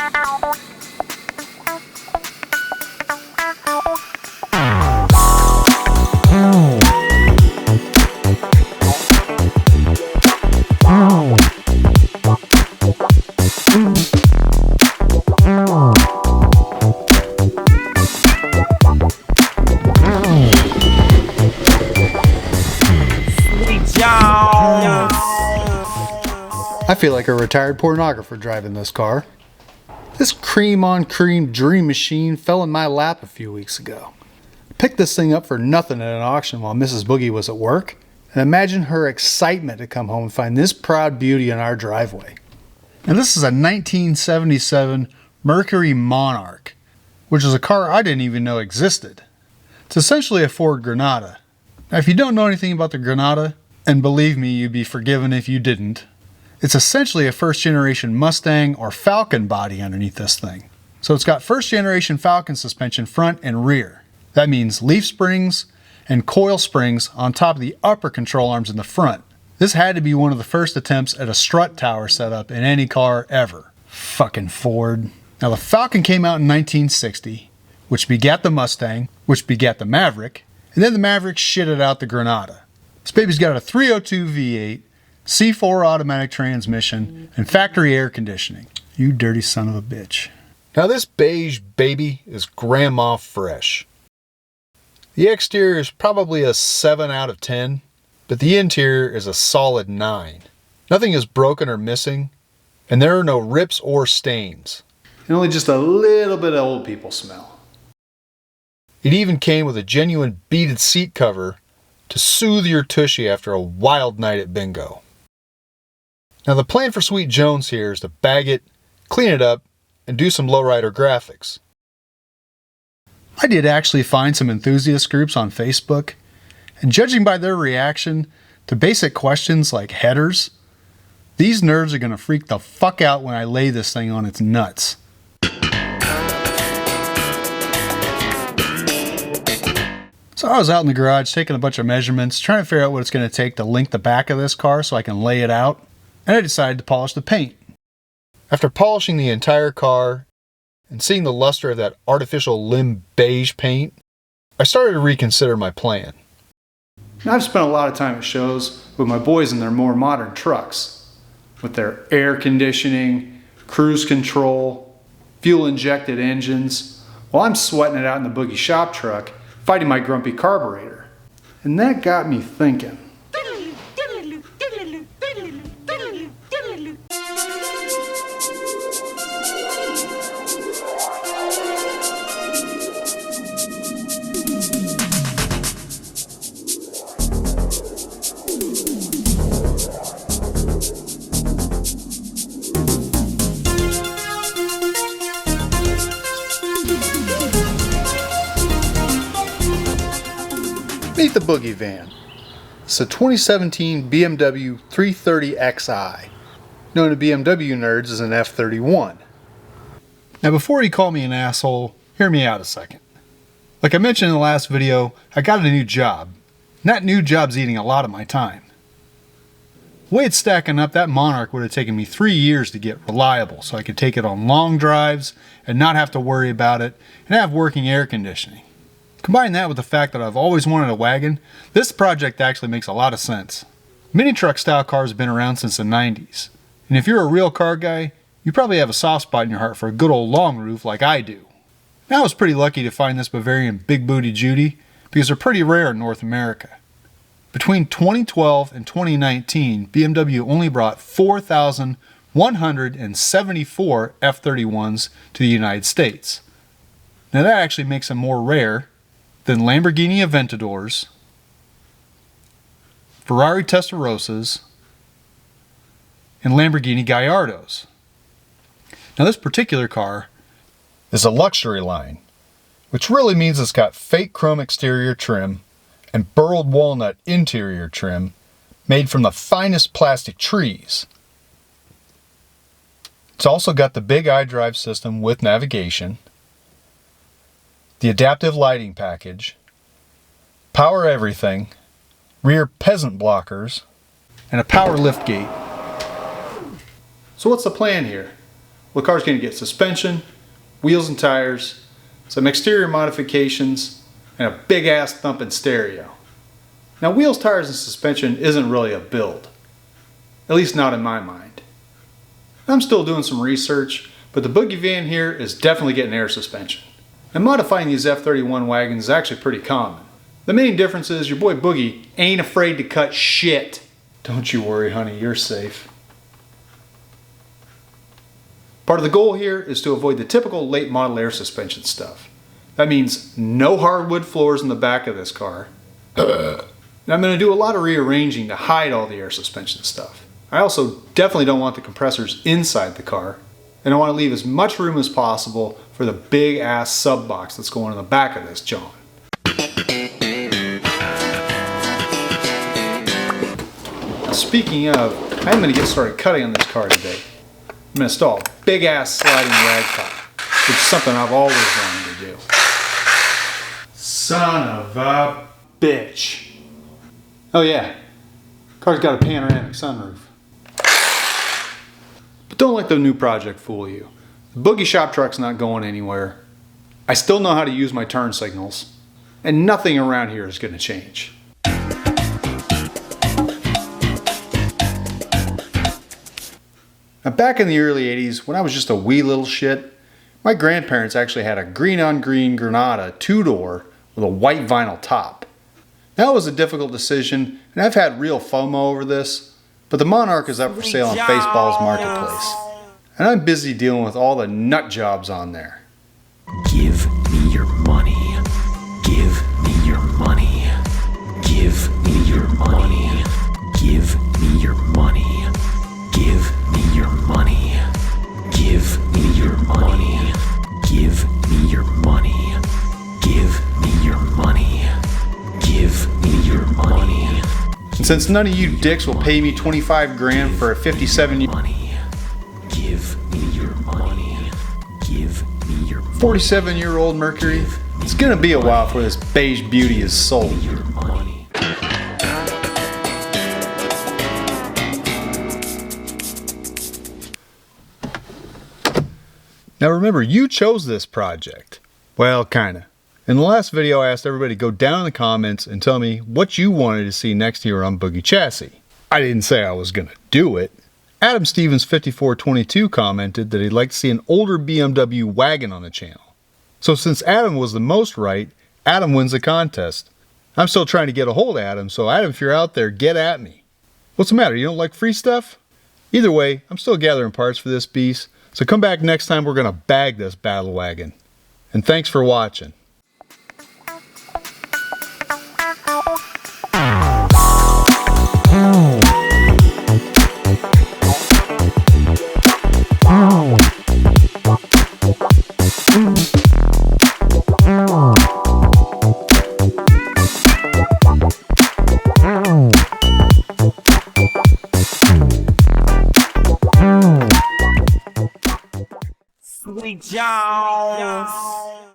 I feel like a retired pornographer driving this car. This cream on cream dream machine fell in my lap a few weeks ago. I picked this thing up for nothing at an auction while Mrs. Boogie was at work, and imagine her excitement to come home and find this proud beauty in our driveway. Now this is a 1977 Mercury Monarch, which is a car I didn't even know existed. It's essentially a Ford Granada. Now if you don't know anything about the Granada, and believe me, you'd be forgiven if you didn't, it's essentially a first-generation Mustang or Falcon body underneath this thing. So it's got first-generation Falcon suspension front and rear. That means leaf springs and coil springs on top of the upper control arms in the front. This had to be one of the first attempts at a strut tower setup in any car ever. Fucking Ford. Now the Falcon came out in 1960, which begat the Mustang, which begat the Maverick, and then the Maverick shitted out the Granada. This baby's got a 302 V8, C4 automatic transmission, and factory air conditioning. You dirty son of a bitch. Now this beige baby is grandma fresh. The exterior is probably a 7 out of 10, but the interior is a solid 9. Nothing is broken or missing, and there are no rips or stains. And only just a little bit of old people smell. It even came with a genuine beaded seat cover to soothe your tushy after a wild night at bingo. Now the plan for Sweet Jones here is to bag it, clean it up, and do some lowrider graphics. I did actually find some enthusiast groups on Facebook, and judging by their reaction to basic questions like headers, these nerds are going to freak the fuck out when I lay this thing on its nuts. So I was out in the garage taking a bunch of measurements, trying to figure out what it's going to take to link the back of this car so I can lay it out, and I decided to polish the paint. After polishing the entire car and seeing the luster of that artificial limb beige paint, I started to reconsider my plan. Now, I've spent a lot of time at shows with my boys in their more modern trucks, with their air conditioning, cruise control, fuel-injected engines, while I'm sweating it out in the Boogie shop truck, fighting my grumpy carburetor. And that got me thinking. Meet the Boogie van. It's a 2017 BMW 330xi, known to BMW nerds as an F31. Now before you call me an asshole, hear me out a second. Like I mentioned in the last video, I got a new job, and that new job's eating a lot of my time. The way it's stacking up, that Monarch would have taken me 3 years to get reliable so I could take it on long drives and not have to worry about it and have working air conditioning. Combine that with the fact that I've always wanted a wagon, this project actually makes a lot of sense. Mini truck style cars have been around since the 90s, and if you're a real car guy, you probably have a soft spot in your heart for a good old long roof like I do. Now I was pretty lucky to find this Bavarian Big Booty Judy because they're pretty rare in North America. Between 2012 and 2019, BMW only brought 4,174 F31s to the United States. Now that actually makes them more rare than Lamborghini Aventadors, Ferrari Testarossas, and Lamborghini Gallardos. Now this particular car is a luxury line, which really means it's got fake chrome exterior trim and burled walnut interior trim made from the finest plastic trees. It's also got the big iDrive system with navigation, the adaptive lighting package, power everything, rear peasant blockers, and a power lift gate. So what's the plan here? Well, the car's going to get suspension, wheels and tires, some exterior modifications, and a big ass thumping stereo. Now, wheels, tires, and suspension isn't really a build. At least not in my mind. I'm still doing some research, but the Boogie van here is definitely getting air suspension. And modifying these F31 wagons is actually pretty common. The main difference is your boy Boogie ain't afraid to cut shit. Don't you worry, honey, you're safe. Part of the goal here is to avoid the typical late model air suspension stuff. That means no hardwood floors in the back of this car. And I'm going to do a lot of rearranging to hide all the air suspension stuff. I also definitely don't want the compressors inside the car, and I want to leave as much room as possible for the big ass sub box that's going in the back of this John. Now, speaking of, I'm going to get started cutting on this car today. I'm going to install a big ass sliding rag top, which is something I've always wanted to do. Son of a bitch. Oh yeah, car's got a panoramic sunroof. But don't let the new project fool you. The Boogie shop truck's not going anywhere. I still know how to use my turn signals, and nothing around here is going to change. Now, back in the early 80s, when I was just a wee little shit, my grandparents actually had a green-on-green Granada 2-door with a white vinyl top. That was a difficult decision, and I've had real FOMO over this, but the Monarch is up for sale on Faceboll's Marketplace, and I'm busy dealing with all the nut jobs on there. Give me your money. Give me your money. Give me your money. Give me your money. Give me your money. Give me your money. Give me your money. Give me your money. Give me your money. And since none of you dicks will pay me 25 grand for a 57-year Money. Give me your money. Give me your 47-year-old Mercury, it's gonna be a while before this beige beauty is sold. your money. Now remember, you chose this project. Well, kinda. In the last video, I asked everybody to go down in the comments and tell me what you wanted to see next year on Boogie Chassis. I didn't say I was gonna do it. Adam Stevens 5422 commented that he'd like to see an older BMW wagon on the channel. So since Adam was the most right, Adam wins the contest. I'm still trying to get a hold of Adam, so Adam, if you're out there, get at me. What's the matter, you don't like free stuff? Either way, I'm still gathering parts for this beast, so come back next time we're gonna bag this battle wagon. And thanks for watching. Sweet Jones.